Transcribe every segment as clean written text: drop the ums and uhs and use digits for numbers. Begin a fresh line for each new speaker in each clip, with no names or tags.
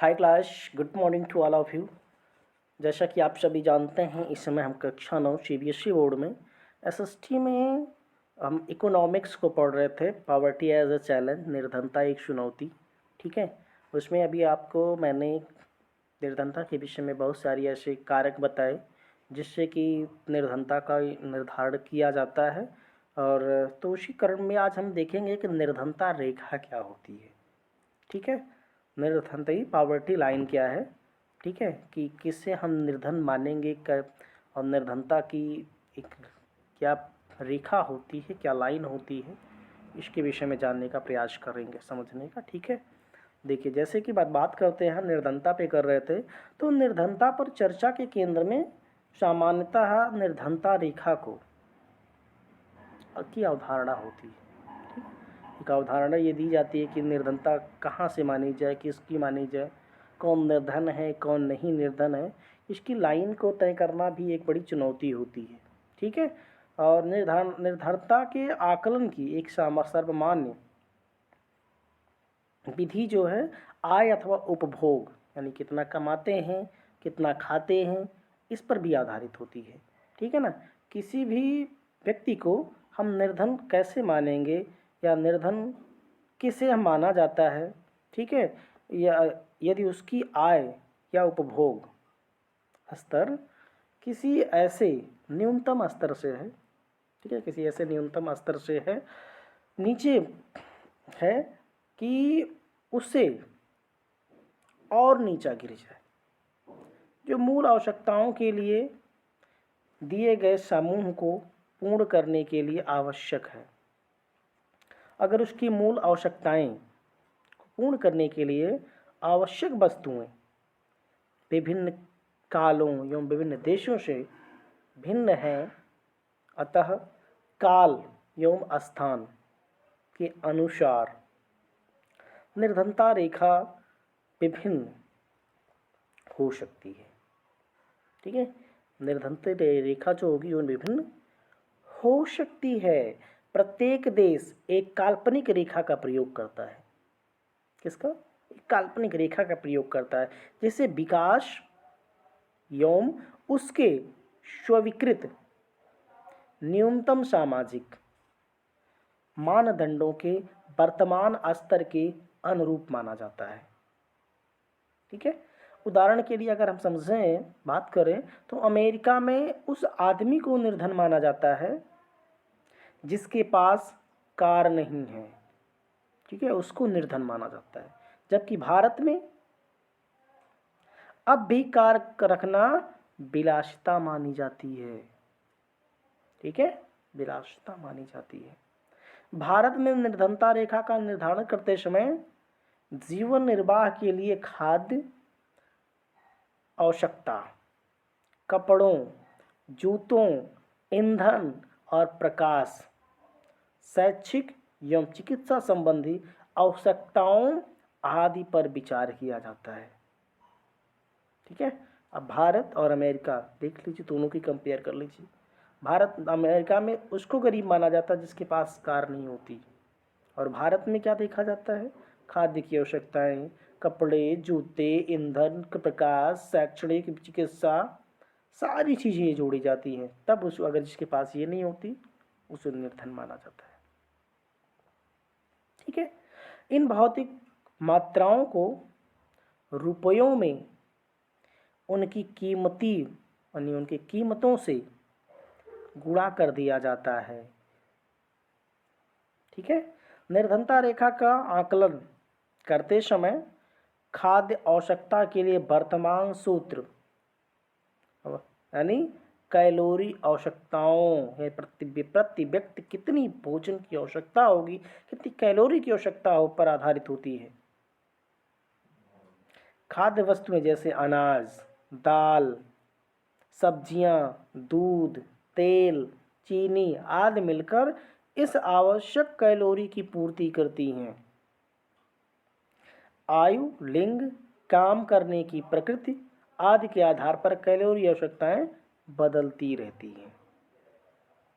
Hi class, good morning to all of you. जैसा कि आप सभी जानते हैं, इस समय हम कक्षा 9 सीबीएसई बोर्ड में एसएसटी में हम इकोनॉमिक्स को पढ़ रहे थे। पॉवर्टी एज अ चैलेंज, निर्धनता एक चुनौती। ठीक है, उसमें अभी आपको मैंने निर्धनता के विषय में बहुत सारी ऐसे कारक बताए जिससे कि निर्धनता का निर्धारण किया जाता है। और तो उसी क्रम में आज हम देखेंगे कि निर्धनता रेखा क्या होती है। ठीक है, निर्धनता ही पॉवर्टी लाइन क्या है। ठीक है, कि किससे हम निर्धन मानेंगे और निर्धनता की एक क्या रेखा होती है, क्या लाइन होती है, इसके विषय में जानने का प्रयास करेंगे, समझने का। ठीक है, देखिए जैसे कि बात करते हैं, हम निर्धनता पे कर रहे थे, तो निर्धनता पर चर्चा के केंद्र में सामान्यतः निर्धनता रेखा को की अवधारणा होती है। एक अवधारणा ये दी जाती है कि निर्धनता कहाँ से मानी जाए, किसकी मानी जाए, कौन निर्धन है कौन नहीं निर्धन है। इसकी लाइन को तय करना भी एक बड़ी चुनौती होती है। ठीक है, और निर्धनता के आकलन की एक सर्वमान्य विधि जो है आय अथवा उपभोग, यानी कितना कमाते हैं कितना खाते हैं, इस पर भी आधारित होती है। ठीक है ना, किसी भी व्यक्ति को हम निर्धन कैसे मानेंगे या निर्धन किसे हम माना जाता है। ठीक है, या यदि उसकी आय या उपभोग स्तर किसी ऐसे न्यूनतम स्तर से है, ठीक है, किसी ऐसे न्यूनतम स्तर से है, नीचे है, कि उससे और नीचा गिर जाए, जो मूल आवश्यकताओं के लिए दिए गए समूह को पूर्ण करने के लिए आवश्यक है। अगर उसकी मूल आवश्यकताएं को पूर्ण करने के लिए आवश्यक वस्तुएं विभिन्न कालों एवं विभिन्न देशों से भिन्न हैं, अतः काल एवं स्थान के अनुसार निर्धनता रेखा विभिन्न हो सकती है। ठीक है, निर्धनता रेखा जो होगी वो विभिन्न हो सकती है। प्रत्येक देश एक काल्पनिक रेखा का प्रयोग करता है। किसका? एक काल्पनिक रेखा का प्रयोग करता है, जिससे विकास एवं उसके स्वीकृत न्यूनतम सामाजिक मानदंडों के वर्तमान स्तर के अनुरूप माना जाता है। ठीक है, उदाहरण के लिए अगर हम समझें, बात करें, तो अमेरिका में उस आदमी को निर्धन माना जाता है जिसके पास कार नहीं है। ठीक है, उसको निर्धन माना जाता है। जबकि भारत में अब भी कार रखना विलासिता मानी जाती है। ठीक है, विलासिता मानी जाती है। भारत में निर्धनता रेखा का निर्धारण करते समय जीवन निर्वाह के लिए खाद्य आवश्यकता, कपड़ों, जूतों, ईंधन और प्रकाश, शैक्षिक एवं चिकित्सा संबंधी आवश्यकताओं आदि पर विचार किया जाता है। ठीक है, अब भारत और अमेरिका देख लीजिए, दोनों की कंपेयर कर लीजिए। भारत अमेरिका में उसको गरीब माना जाता है जिसके पास कार नहीं होती, और भारत में क्या देखा जाता है? खाद्य की आवश्यकताएं, कपड़े, जूते, ईंधन, प्रकाश, शैक्षणिक, चिकित्सा, सारी चीज़ें जोड़ी जाती हैं। तब उस अगर जिसके पास ये नहीं होती उसे निर्धन माना जाता है। ठीक है, इन भौतिक मात्राओं को रुपयों में उनकी कीमती यानी उनकी कीमतों से गुणा कर दिया जाता है। ठीक है, निर्धनता रेखा का आकलन करते समय खाद्य आवश्यकता के लिए वर्तमान सूत्र यानी कैलोरी आवश्यकताओं है, प्रति व्यक्ति कितनी भोजन की आवश्यकता होगी, कितनी कैलोरी की आवश्यकता हो पर आधारित होती है। खाद्य वस्तुएं जैसे अनाज, दाल, सब्जियां, दूध, तेल, चीनी आदि मिलकर इस आवश्यक कैलोरी की पूर्ति करती हैं। आयु, लिंग, काम करने की प्रकृति आदि के आधार पर कैलोरी आवश्यकताएं बदलती रहती हैं।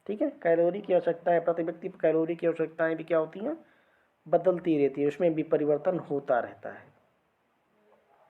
ठीक है, कैलोरी की आवश्यकताएं, प्रति व्यक्ति कैलोरी की आवश्यकताएं भी क्या होती हैं? बदलती रहती है, उसमें भी परिवर्तन होता रहता है।